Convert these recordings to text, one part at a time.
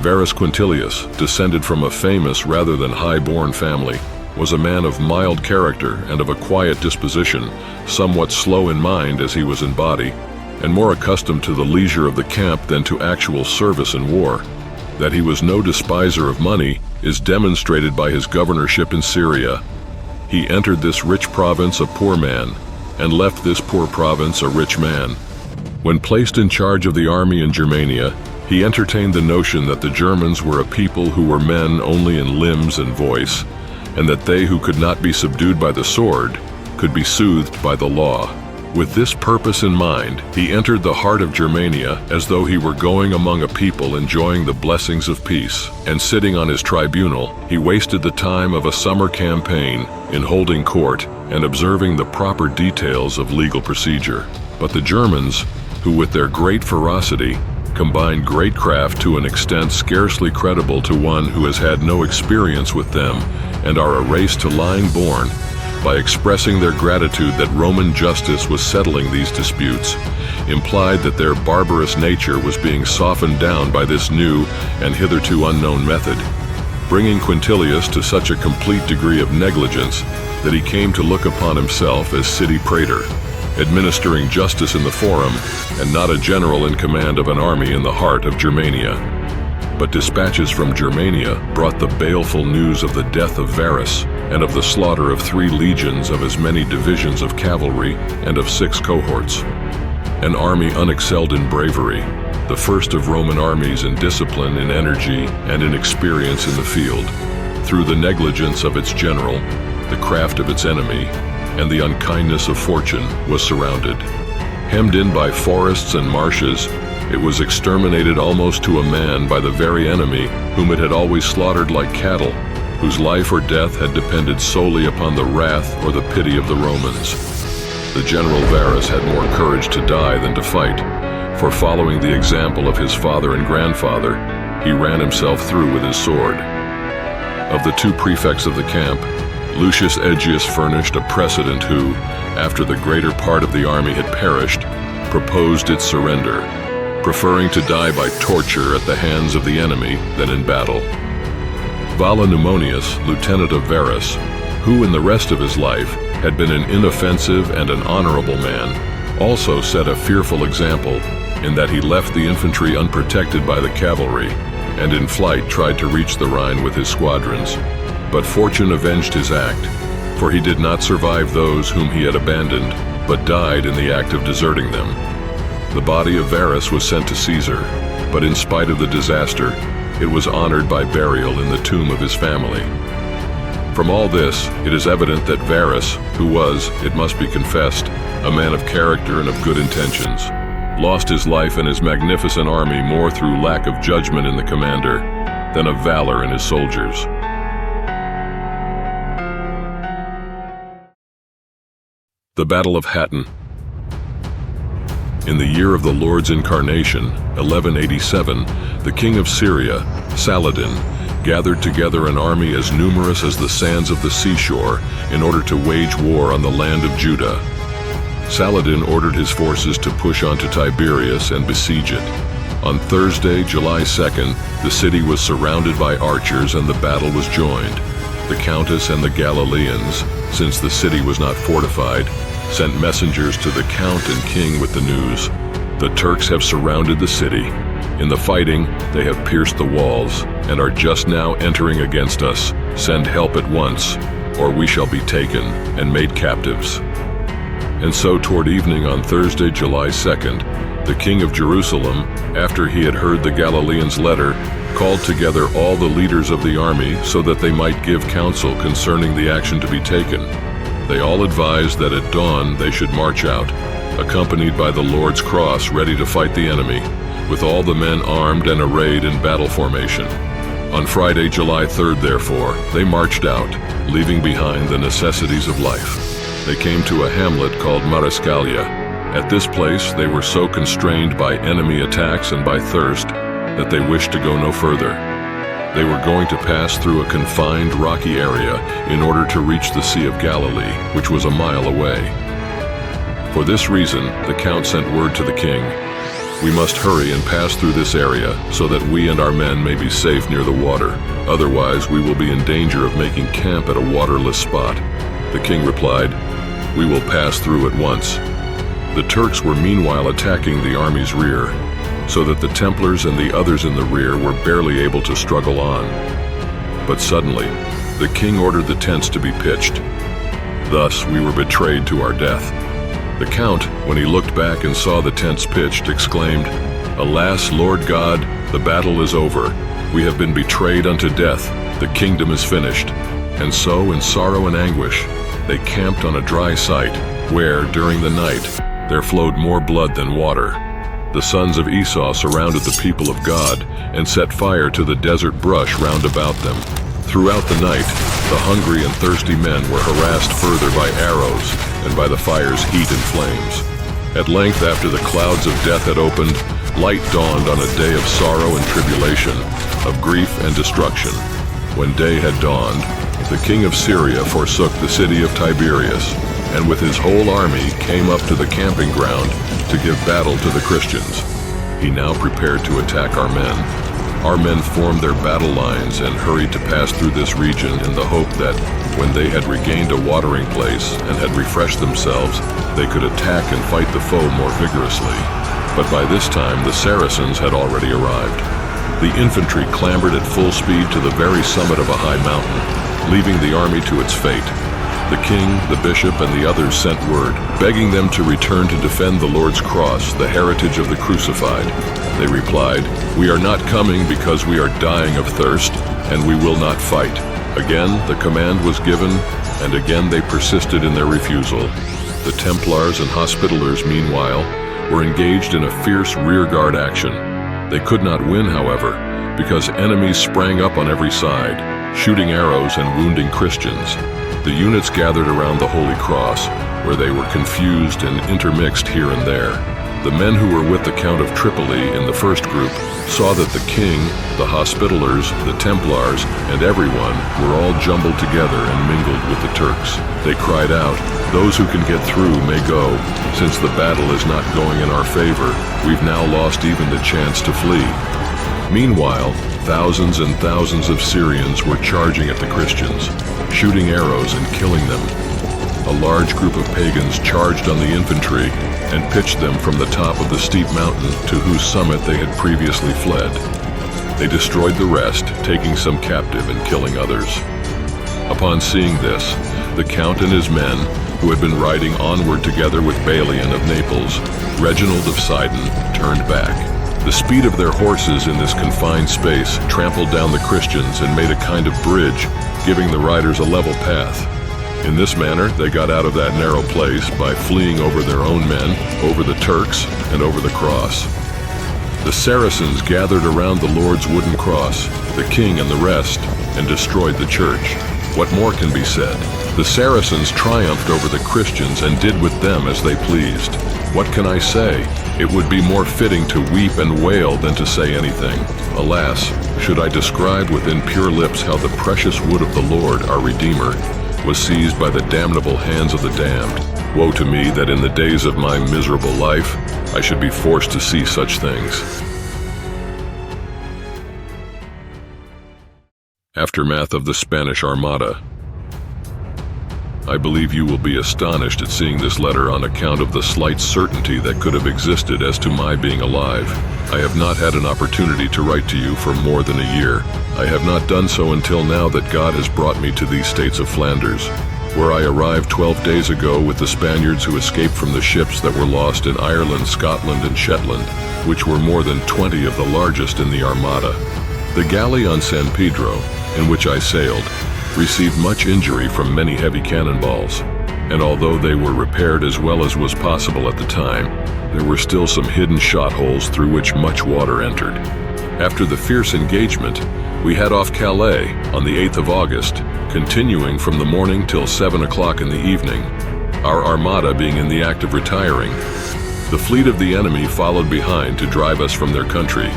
Varus Quintilius, descended from a famous rather than high-born family, was a man of mild character and of a quiet disposition, somewhat slow in mind as he was in body, and more accustomed to the leisure of the camp than to actual service in war. That he was no despiser of money is demonstrated by his governorship in Syria. He entered this rich province a poor man, and left this poor province a rich man. When placed in charge of the army in Germania, he entertained the notion that the Germans were a people who were men only in limbs and voice, and that they who could not be subdued by the sword could be soothed by the law. With this purpose in mind, he entered the heart of Germania as though he were going among a people enjoying the blessings of peace, and sitting on his tribunal, he wasted the time of a summer campaign in holding court and observing the proper details of legal procedure. But the Germans, who with their great ferocity combine great craft to an extent scarcely credible to one who has had no experience with them, and are a race to lying born, by expressing their gratitude that Roman justice was settling these disputes, implied that their barbarous nature was being softened down by this new and hitherto unknown method, bringing Quintilius to such a complete degree of negligence that he came to look upon himself as city praetor, administering justice in the forum, and not a general in command of an army in the heart of Germania. But dispatches from Germania brought the baleful news of the death of Varus, and of the slaughter of 3 legions of as many divisions of cavalry and of 6 cohorts. An army unexcelled in bravery, the first of Roman armies in discipline, in energy, and in experience in the field, through the negligence of its general, the craft of its enemy, and the unkindness of fortune, was surrounded. Hemmed in by forests and marshes, it was exterminated almost to a man by the very enemy whom it had always slaughtered like cattle, whose life or death had depended solely upon the wrath or the pity of the Romans. The general Varus had more courage to die than to fight, for following the example of his father and grandfather, he ran himself through with his sword. Of the 2 prefects of the camp, Lucius Aegius furnished a precedent who, after the greater part of the army had perished, proposed its surrender, preferring to die by torture at the hands of the enemy than in battle. Valla Numonius, lieutenant of Varus, who in the rest of his life had been an inoffensive and an honorable man, also set a fearful example in that he left the infantry unprotected by the cavalry, and in flight tried to reach the Rhine with his squadrons. But fortune avenged his act, for he did not survive those whom he had abandoned, but died in the act of deserting them. The body of Varus was sent to Caesar, but in spite of the disaster, it was honored by burial in the tomb of his family. From all this, it is evident that Varus, who was, it must be confessed, a man of character and of good intentions, lost his life and his magnificent army more through lack of judgment in the commander than of valor in his soldiers. The Battle of Hattin. In the year of the Lord's incarnation, 1187, the king of Syria, Saladin, gathered together an army as numerous as the sands of the seashore in order to wage war on the land of Judah. Saladin ordered his forces to push onto Tiberias and besiege it. On Thursday, July 2nd, the city was surrounded by archers and the battle was joined. The countess and the Galileans, since the city was not fortified, sent messengers to the count and king with the news: "The Turks have surrounded the city. In the fighting, they have pierced the walls and are just now entering against us. Send help at once, or we shall be taken and made captives." And so toward evening on Thursday, July 2nd, the king of Jerusalem, after he had heard the Galileans' letter, called together all the leaders of the army so that they might give counsel concerning the action to be taken. They all advised that at dawn they should march out, accompanied by the Lord's cross ready to fight the enemy, with all the men armed and arrayed in battle formation. On Friday, July 3rd, therefore, they marched out, leaving behind the necessities of life. They came to a hamlet called Mariscalia. At this place they were so constrained by enemy attacks and by thirst that they wished to go no further. They were going to pass through a confined rocky area in order to reach the Sea of Galilee, which was a mile away. For this reason, the count sent word to the king: We must hurry and pass through this area so that we and our men may be safe near the water. Otherwise, we will be in danger of making camp at a waterless spot." The king replied, "We will pass through at once." The Turks were meanwhile attacking the army's rear, so that the Templars and the others in the rear were barely able to struggle on. But suddenly, the king ordered the tents to be pitched. Thus, we were betrayed to our death. The Count, when he looked back and saw the tents pitched, exclaimed, "Alas, Lord God, the battle is over. We have been betrayed unto death. The kingdom is finished." And so, in sorrow and anguish, they camped on a dry site, where, during the night, there flowed more blood than water. The sons of Esau surrounded the people of God and set fire to the desert brush round about them. Throughout the night, the hungry and thirsty men were harassed further by arrows and by the fire's heat and flames. At length, after the clouds of death had opened, light dawned on a day of sorrow and tribulation, of grief and destruction. When day had dawned, the king of Syria forsook the city of Tiberias, and with his whole army came up to the camping ground to give battle to the Christians. He now prepared to attack our men. Our men formed their battle lines and hurried to pass through this region in the hope that, when they had regained a watering place and had refreshed themselves, they could attack and fight the foe more vigorously. But by this time the Saracens had already arrived. The infantry clambered at full speed to the very summit of a high mountain, leaving the army to its fate. The king, the bishop, and the others sent word, begging them to return to defend the Lord's cross, the heritage of the crucified. They replied, "We are not coming because we are dying of thirst, and we will not fight." Again, the command was given, and again they persisted in their refusal. The Templars and Hospitallers, meanwhile, were engaged in a fierce rearguard action. They could not win, however, because enemies sprang up on every side, shooting arrows and wounding Christians. The units gathered around the Holy Cross, where they were confused and intermixed here and there. The men who were with the Count of Tripoli in the first group saw that the king, the Hospitallers, the Templars, and everyone were all jumbled together and mingled with the Turks. They cried out, "Those who can get through may go. Since the battle is not going in our favor, we've now lost even the chance to flee." Meanwhile, thousands and thousands of Syrians were charging at the Christians, shooting arrows and killing them. A large group of pagans charged on the infantry and pitched them from the top of the steep mountain to whose summit they had previously fled. They destroyed the rest, taking some captive and killing others. Upon seeing this, the Count and his men, who had been riding onward together with Balian of Naples, Reginald of Sidon, turned back. The speed of their horses in this confined space trampled down the Christians and made a kind of bridge, giving the riders a level path. In this manner, they got out of that narrow place by fleeing over their own men, over the Turks, and over the cross. The Saracens gathered around the Lord's wooden cross, the king and the rest, and destroyed the church. What more can be said? The Saracens triumphed over the Christians and did with them as they pleased. What can I say? It would be more fitting to weep and wail than to say anything. Alas, should I describe with impure lips how the precious wood of the Lord, our Redeemer, was seized by the damnable hands of the damned. Woe to me that in the days of my miserable life, I should be forced to see such things. Aftermath of the Spanish Armada. I believe you will be astonished at seeing this letter on account of the slight certainty that could have existed as to my being alive. I have not had an opportunity to write to you for more than a year. I have not done so until now that God has brought me to these states of Flanders, where I arrived 12 days ago with the Spaniards who escaped from the ships that were lost in Ireland, Scotland, and Shetland, which were more than 20 of the largest in the Armada. The galleon San Pedro, in which I sailed, received much injury from many heavy cannonballs, and although they were repaired as well as was possible at the time, there were still some hidden shot holes through which much water entered. After the fierce engagement, we had off Calais on the 8th of August, continuing from the morning till 7 o'clock in the evening, our armada being in the act of retiring. The fleet of the enemy followed behind to drive us from their country,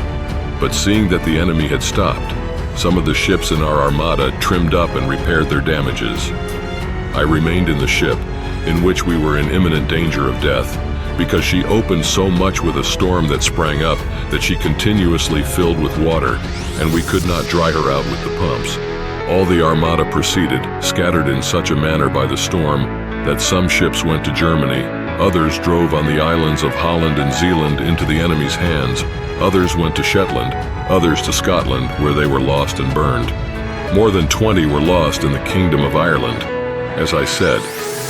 but seeing that the enemy had stopped, some of the ships in our armada trimmed up and repaired their damages. I remained in the ship, in which we were in imminent danger of death, because she opened so much with a storm that sprang up that she continuously filled with water, and we could not dry her out with the pumps. All the armada proceeded, scattered in such a manner by the storm that some ships went to Germany, others drove on the islands of Holland and Zealand into the enemy's hands, others went to Shetland, others to Scotland, where they were lost and burned. More than 20 were lost in the Kingdom of Ireland. As I said,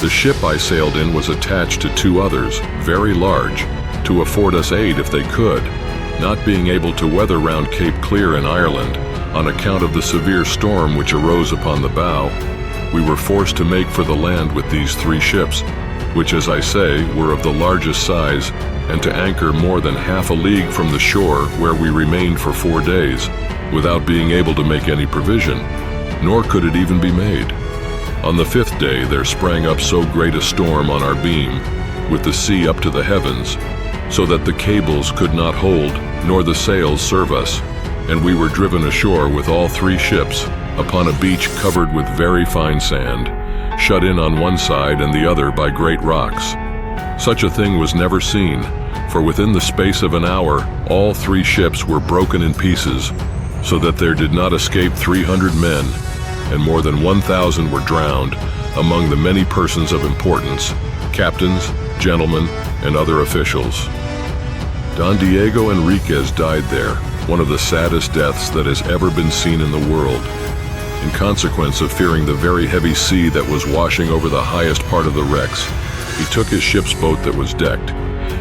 the ship I sailed in was attached to 2 others, very large, to afford us aid if they could. Not being able to weather round Cape Clear in Ireland, on account of the severe storm which arose upon the bow, we were forced to make for the land with these 3 ships, which, as I say, were of the largest size, and to anchor more than half a league from the shore, where we remained for 4 days, without being able to make any provision, nor could it even be made. On the 5th day there sprang up so great a storm on our beam, with the sea up to the heavens, so that the cables could not hold, nor the sails serve us, and we were driven ashore with all 3 ships, upon a beach covered with very fine sand, shut in on one side and the other by great rocks. Such a thing was never seen, for within the space of an hour all 3 ships were broken in pieces, so that there did not escape 300 men, and more than 1,000 were drowned, among the many persons of importance, captains, gentlemen, and other officials. Don Diego Enriquez died there, one of the saddest deaths that has ever been seen in the world, in consequence of fearing the very heavy sea that was washing over the highest part of the wrecks. He took his ship's boat that was decked,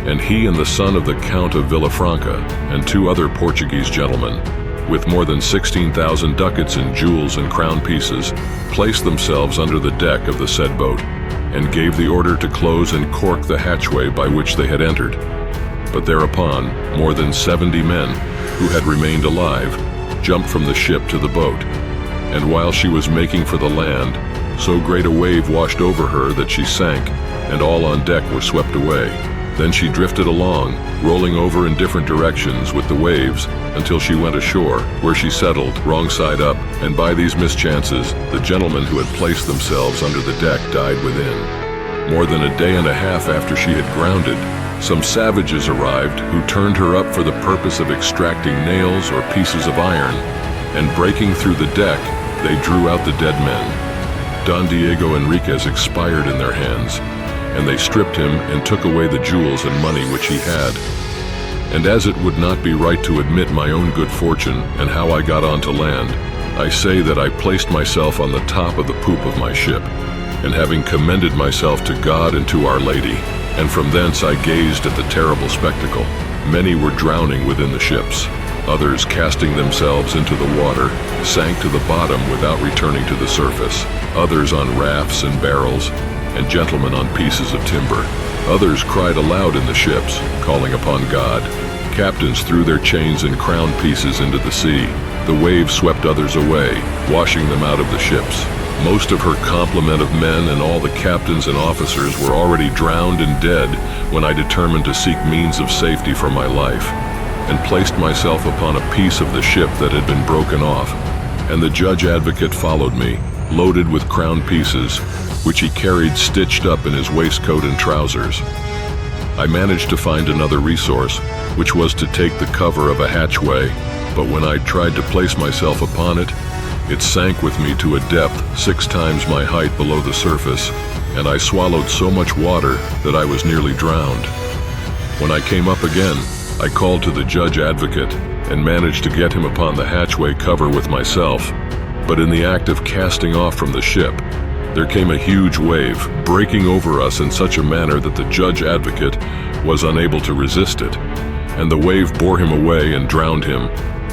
and he and the son of the Count of Villafranca and 2 other Portuguese gentlemen, with more than 16,000 ducats in jewels and crown pieces, placed themselves under the deck of the said boat, and gave the order to close and cork the hatchway by which they had entered. But thereupon, more than 70 men, who had remained alive, jumped from the ship to the boat, and while she was making for the land, so great a wave washed over her that she sank, and all on deck were swept away. Then she drifted along, rolling over in different directions with the waves, until she went ashore, where she settled, wrong side up, and by these mischances, the gentlemen who had placed themselves under the deck died within. More than a day and a half after she had grounded, some savages arrived who turned her up for the purpose of extracting nails or pieces of iron, and breaking through the deck, they drew out the dead men. Don Diego Enriquez expired in their hands, and they stripped him and took away the jewels and money which he had. And as it would not be right to admit my own good fortune and how I got on to land, I say that I placed myself on the top of the poop of my ship, and having commended myself to God and to Our Lady, and from thence I gazed at the terrible spectacle. Many were drowning within the ships. Others, casting themselves into the water, sank to the bottom without returning to the surface. Others on rafts and barrels, and gentlemen on pieces of timber. Others cried aloud in the ships, calling upon God. Captains threw their chains and crown pieces into the sea. The waves swept others away, washing them out of the ships. Most of her complement of men and all the captains and officers were already drowned and dead when I determined to seek means of safety for my life, and placed myself upon a piece of the ship that had been broken off, and the judge advocate followed me, loaded with crown pieces, which he carried stitched up in his waistcoat and trousers. I managed to find another resource, which was to take the cover of a hatchway, but when I tried to place myself upon it, it sank with me to a depth 6 times my height below the surface, and I swallowed so much water that I was nearly drowned. When I came up again, I called to the judge advocate and managed to get him upon the hatchway cover with myself, but in the act of casting off from the ship, there came a huge wave, breaking over us in such a manner that the judge advocate was unable to resist it, and the wave bore him away and drowned him,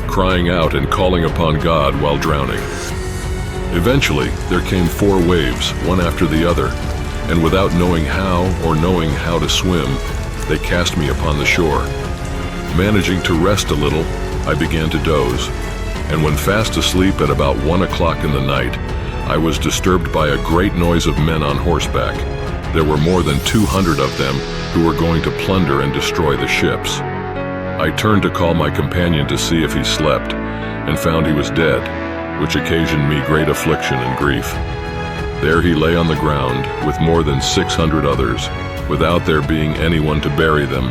crying out and calling upon God while drowning. Eventually, there came 4 waves, one after the other, and without knowing how or knowing how to swim, they cast me upon the shore. Managing to rest a little, I began to doze, and when fast asleep at about 1 o'clock in the night, I was disturbed by a great noise of men on horseback. There were more than 200 of them who were going to plunder and destroy the ships. I turned to call my companion to see if he slept, and found he was dead, which occasioned me great affliction and grief. There he lay on the ground with more than 600 others, without there being anyone to bury them,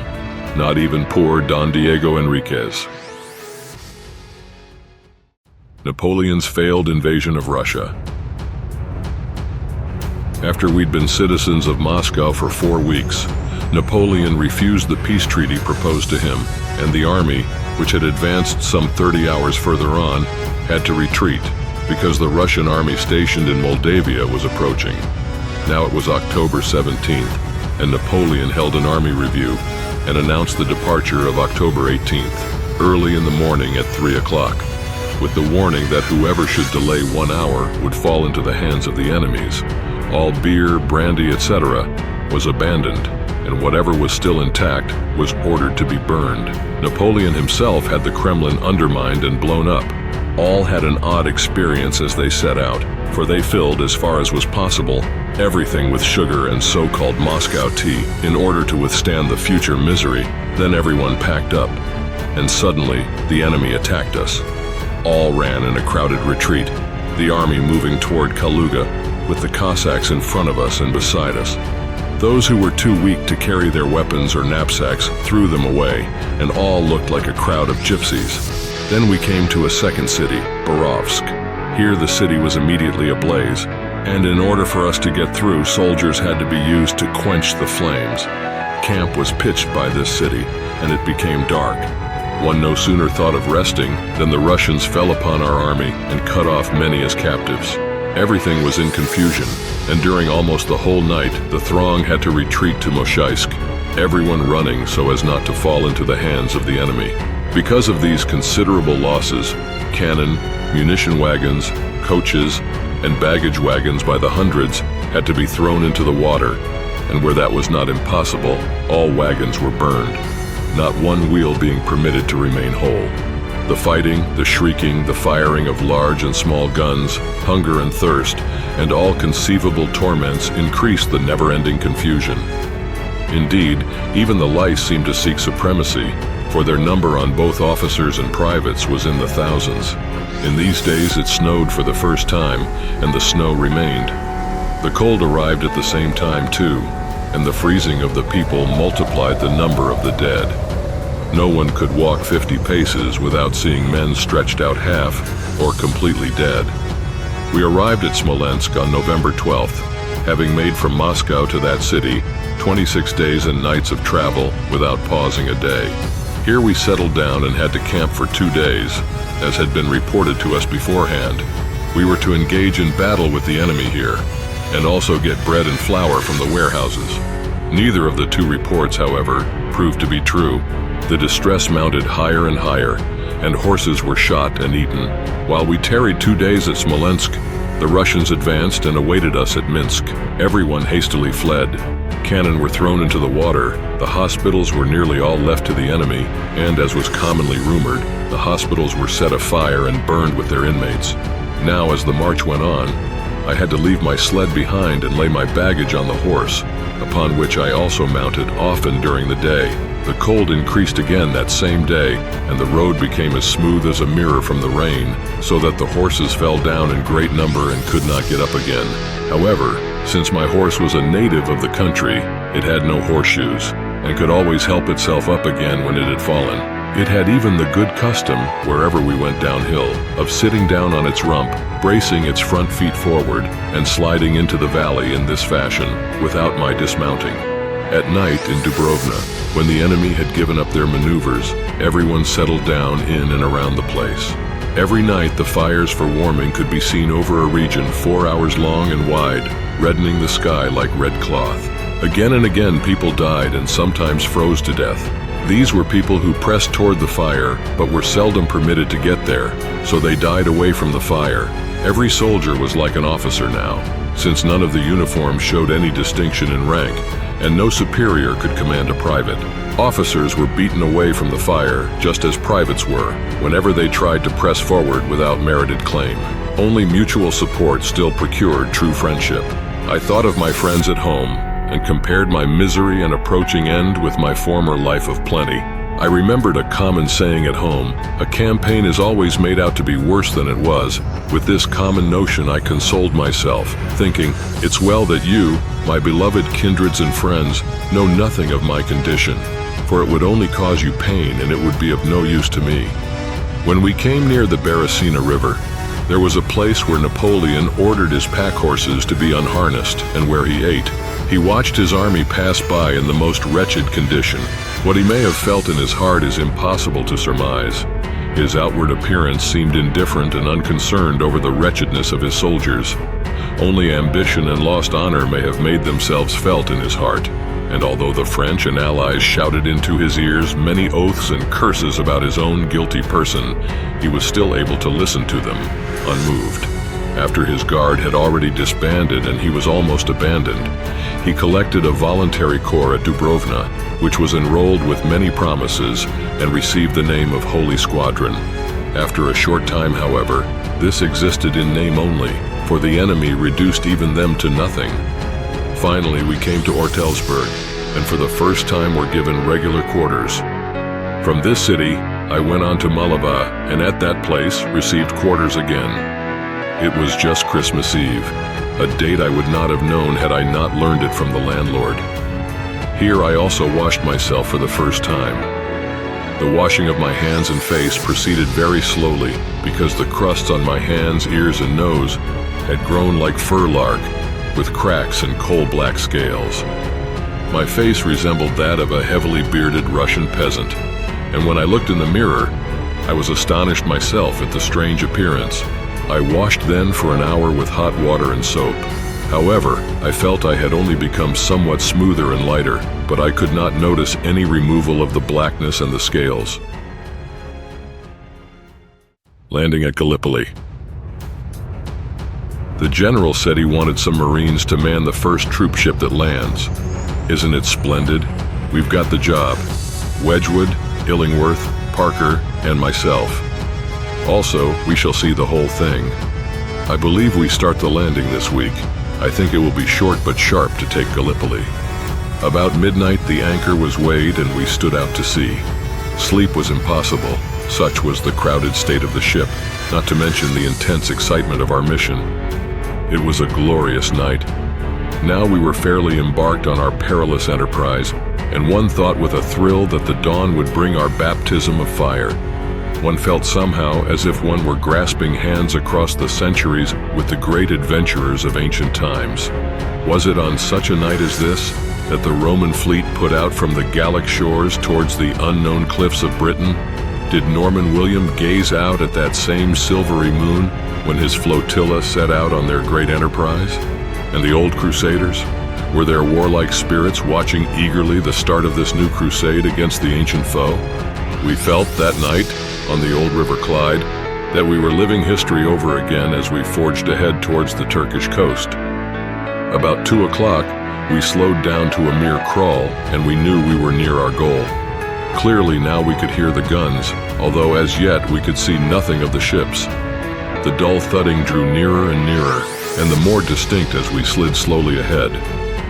not even poor Don Diego Enriquez. Napoleon's failed invasion of Russia. After we'd been citizens of Moscow for 4 weeks, Napoleon refused the peace treaty proposed to him, and the army, which had advanced some 30 hours further on, had to retreat because the Russian army stationed in Moldavia was approaching. Now it was October 17th, and Napoleon held an army review and announced the departure of October 18th, early in the morning at 3 o'clock, with the warning that whoever should delay 1 hour would fall into the hands of the enemies. All beer, brandy, etc. was abandoned, and whatever was still intact was ordered to be burned. Napoleon himself had the Kremlin undermined and blown up. All had an odd experience as they set out, for they filled, as far as was possible, everything with sugar and so-called Moscow tea in order to withstand the future misery. Then everyone packed up, and suddenly the enemy attacked us. All ran in a crowded retreat, the army moving toward Kaluga, with the Cossacks in front of us and beside us. Those who were too weak to carry their weapons or knapsacks threw them away, and all looked like a crowd of gypsies. Then we came to a second city, Borovsk. Here the city was immediately ablaze, and in order for us to get through, soldiers had to be used to quench the flames. Camp was pitched by this city, and it became dark. One no sooner thought of resting than the Russians fell upon our army and cut off many as captives. Everything was in confusion, and during almost the whole night, the throng had to retreat to Moshaishsk, everyone running so as not to fall into the hands of the enemy. Because of these considerable losses, cannon, munition wagons, coaches, and baggage wagons by the hundreds had to be thrown into the water, and where that was not impossible, all wagons were burned, not one wheel being permitted to remain whole. The fighting, the shrieking, the firing of large and small guns, hunger and thirst, and all conceivable torments increased the never-ending confusion. Indeed, even the lice seemed to seek supremacy, for their number on both officers and privates was in the thousands. In these days it snowed for the first time, and the snow remained. The cold arrived at the same time too, and the freezing of the people multiplied the number of the dead. No one could walk 50 paces without seeing men stretched out half or completely dead. We arrived at Smolensk on November 12th, having made from Moscow to that city 26 days and nights of travel without pausing a day. Here we settled down and had to camp for 2 days, as had been reported to us beforehand. We were to engage in battle with the enemy here, and also get bread and flour from the warehouses. Neither of the 2 reports, however, proved to be true. The distress mounted higher and higher, and horses were shot and eaten. While we tarried 2 days at Smolensk, the Russians advanced and awaited us at Minsk. Everyone hastily fled. Cannon were thrown into the water, the hospitals were nearly all left to the enemy, and as was commonly rumored, the hospitals were set afire and burned with their inmates. Now, as the march went on, I had to leave my sled behind and lay my baggage on the horse, upon which I also mounted often during the day. The cold increased again that same day, and the road became as smooth as a mirror from the rain, so that the horses fell down in great number and could not get up again. However, since my horse was a native of the country, it had no horseshoes, and could always help itself up again when it had fallen. It had even the good custom, wherever we went downhill, of sitting down on its rump, bracing its front feet forward, and sliding into the valley in this fashion, without my dismounting. At night in Dubrovna, when the enemy had given up their maneuvers, everyone settled down in and around the place. Every night the fires for warming could be seen over a region 4 hours long and wide, reddening the sky like red cloth. Again and again people died and sometimes froze to death. These were people who pressed toward the fire, but were seldom permitted to get there, so they died away from the fire. Every soldier was like an officer now, since none of the uniforms showed any distinction in rank, and no superior could command a private. Officers were beaten away from the fire, just as privates were, whenever they tried to press forward without merited claim. Only mutual support still procured true friendship. I thought of my friends at home, and compared my misery and approaching end with my former life of plenty. I remembered a common saying at home: a campaign is always made out to be worse than it was. With this common notion, I consoled myself, thinking, it's well that you, my beloved kindreds and friends, know nothing of my condition, for it would only cause you pain and it would be of no use to me. When we came near the Beresina River, there was a place where Napoleon ordered his pack horses to be unharnessed and where he ate. He watched his army pass by in the most wretched condition. What he may have felt in his heart is impossible to surmise. His outward appearance seemed indifferent and unconcerned over the wretchedness of his soldiers. Only ambition and lost honor may have made themselves felt in his heart, and although the French and Allies shouted into his ears many oaths and curses about his own guilty person, he was still able to listen to them, unmoved. After his guard had already disbanded and he was almost abandoned, he collected a voluntary corps at Dubrovna, which was enrolled with many promises and received the name of Holy Squadron. After a short time, however, this existed in name only, for the enemy reduced even them to nothing. Finally, we came to Ortelsburg, and for the first time were given regular quarters. From this city, I went on to Malava, and at that place received quarters again. It was just Christmas Eve, a date I would not have known had I not learned it from the landlord. Here I also washed myself for the first time. The washing of my hands and face proceeded very slowly because the crusts on my hands, ears, and nose had grown like furlark, with cracks and coal-black scales. My face resembled that of a heavily bearded Russian peasant, and when I looked in the mirror, I was astonished myself at the strange appearance. I washed then for an hour with hot water and soap. However, I felt I had only become somewhat smoother and lighter, but I could not notice any removal of the blackness and the scales. Landing at Gallipoli. The general said he wanted some Marines to man the first troop ship that lands. Isn't it splendid? We've got the job. Wedgwood, Illingworth, Parker, and myself. Also, we shall see the whole thing. I believe we start the landing this week. I think it will be short but sharp to take Gallipoli. About midnight, the anchor was weighed and we stood out to sea. Sleep was impossible. Such was the crowded state of the ship, not to mention the intense excitement of our mission. It was a glorious night. Now we were fairly embarked on our perilous enterprise, and one thought with a thrill that the dawn would bring our baptism of fire. One felt somehow as if one were grasping hands across the centuries with the great adventurers of ancient times. Was it on such a night as this that the Roman fleet put out from the Gallic shores towards the unknown cliffs of Britain? Did Norman William gaze out at that same silvery moon when his flotilla set out on their great enterprise? And the old crusaders? Were their warlike spirits watching eagerly the start of this new crusade against the ancient foe? We felt that night, on the old River Clyde, that we were living history over again as we forged ahead towards the Turkish coast. About 2 o'clock, we slowed down to a mere crawl, and we knew we were near our goal. Clearly now we could hear the guns, although as yet we could see nothing of the ships. The dull thudding drew nearer and nearer, and the more distinct as we slid slowly ahead,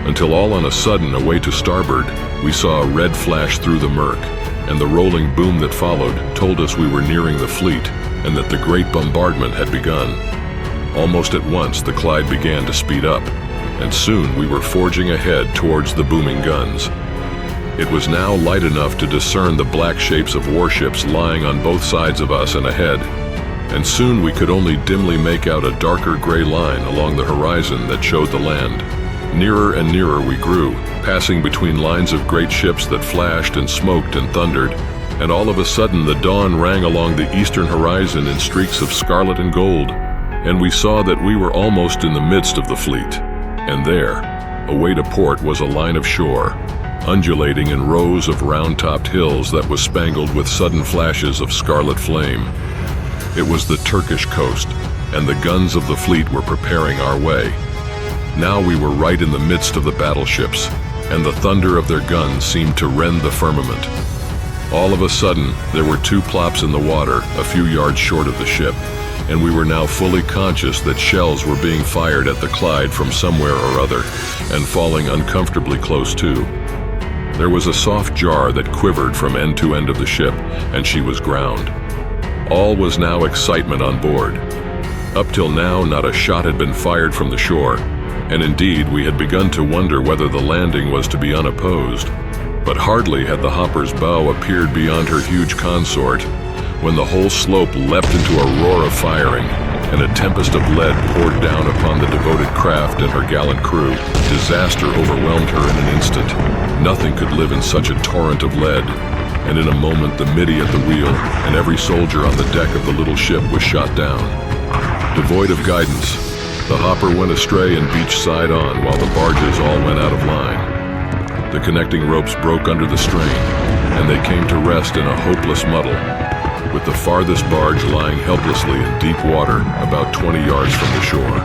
until all on a sudden, away to starboard, we saw a red flash through the murk, and the rolling boom that followed told us we were nearing the fleet and that the great bombardment had begun. Almost at once the Clyde began to speed up, and soon we were forging ahead towards the booming guns. It was now light enough to discern the black shapes of warships lying on both sides of us and ahead, and soon we could only dimly make out a darker gray line along the horizon that showed the land. Nearer and nearer we grew, passing between lines of great ships that flashed and smoked and thundered, and all of a sudden the dawn rang along the eastern horizon in streaks of scarlet and gold, and we saw that we were almost in the midst of the fleet. And there, away to port, was a line of shore, undulating in rows of round-topped hills that was spangled with sudden flashes of scarlet flame. It was the Turkish coast, and the guns of the fleet were preparing our way. Now we were right in the midst of the battleships, and the thunder of their guns seemed to rend the firmament. All of a sudden, there were 2 plops in the water, a few yards short of the ship, and we were now fully conscious that shells were being fired at the Clyde from somewhere or other, and falling uncomfortably close to. There was a soft jar that quivered from end to end of the ship, and she was ground. All was now excitement on board. Up till now, not a shot had been fired from the shore, and indeed we had begun to wonder whether the landing was to be unopposed. But hardly had the hopper's bow appeared beyond her huge consort when the whole slope leapt into a roar of firing, and a tempest of lead poured down upon the devoted craft and her gallant crew. Disaster overwhelmed her in an instant. Nothing could live in such a torrent of lead, and in a moment the middy at the wheel and every soldier on the deck of the little ship was shot down. Devoid of guidance, the hopper went astray and beached side on while the barges all went out of line. The connecting ropes broke under the strain, and they came to rest in a hopeless muddle, with the farthest barge lying helplessly in deep water about 20 yards from the shore.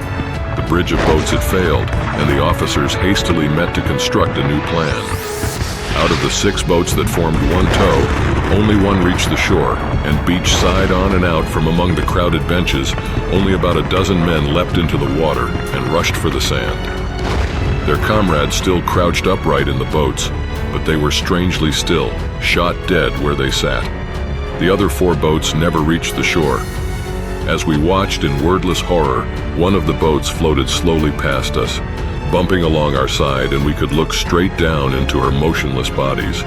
The bridge of boats had failed, and the officers hastily met to construct a new plan. Out of the 6 boats that formed one tow, only one reached the shore, and beached side on and out from among the crowded benches, only about a dozen men leapt into the water and rushed for the sand. Their comrades still crouched upright in the boats, but they were strangely still, shot dead where they sat. The other 4 boats never reached the shore. As we watched in wordless horror, one of the boats floated slowly past us, bumping along our side, and we could look straight down into her motionless bodies.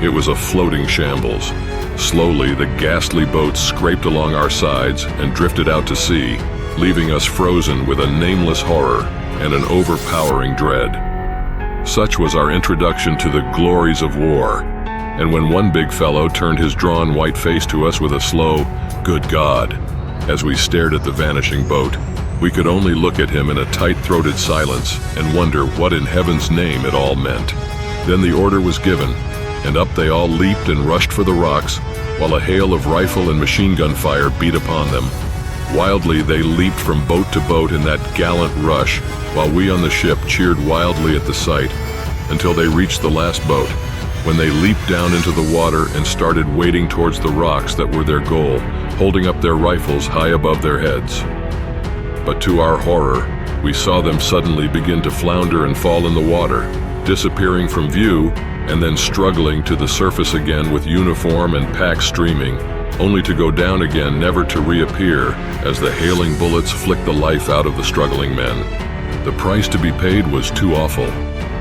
It was a floating shambles. Slowly, the ghastly boat scraped along our sides and drifted out to sea, leaving us frozen with a nameless horror and an overpowering dread. Such was our introduction to the glories of war. And when one big fellow turned his drawn white face to us with a slow, "Good God," as we stared at the vanishing boat, we could only look at him in a tight-throated silence and wonder what in heaven's name it all meant. Then the order was given, and up they all leaped and rushed for the rocks, while a hail of rifle and machine gun fire beat upon them. Wildly they leaped from boat to boat in that gallant rush, while we on the ship cheered wildly at the sight, until they reached the last boat, when they leaped down into the water and started wading towards the rocks that were their goal, holding up their rifles high above their heads. But to our horror, we saw them suddenly begin to flounder and fall in the water, disappearing from view and then struggling to the surface again with uniform and pack streaming, only to go down again, never to reappear as the hailing bullets flicked the life out of the struggling men. The price to be paid was too awful,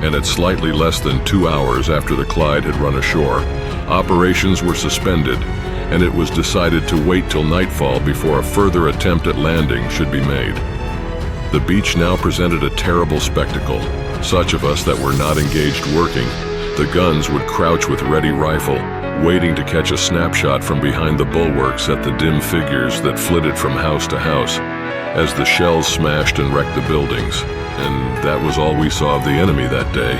and at slightly less than 2 hours after the Clyde had run ashore, operations were suspended, and it was decided to wait till nightfall before a further attempt at landing should be made. The beach now presented a terrible spectacle. Such of us that were not engaged working, the guns would crouch with ready rifle, waiting to catch a snapshot from behind the bulwarks at the dim figures that flitted from house to house as the shells smashed and wrecked the buildings. And that was all we saw of the enemy that day.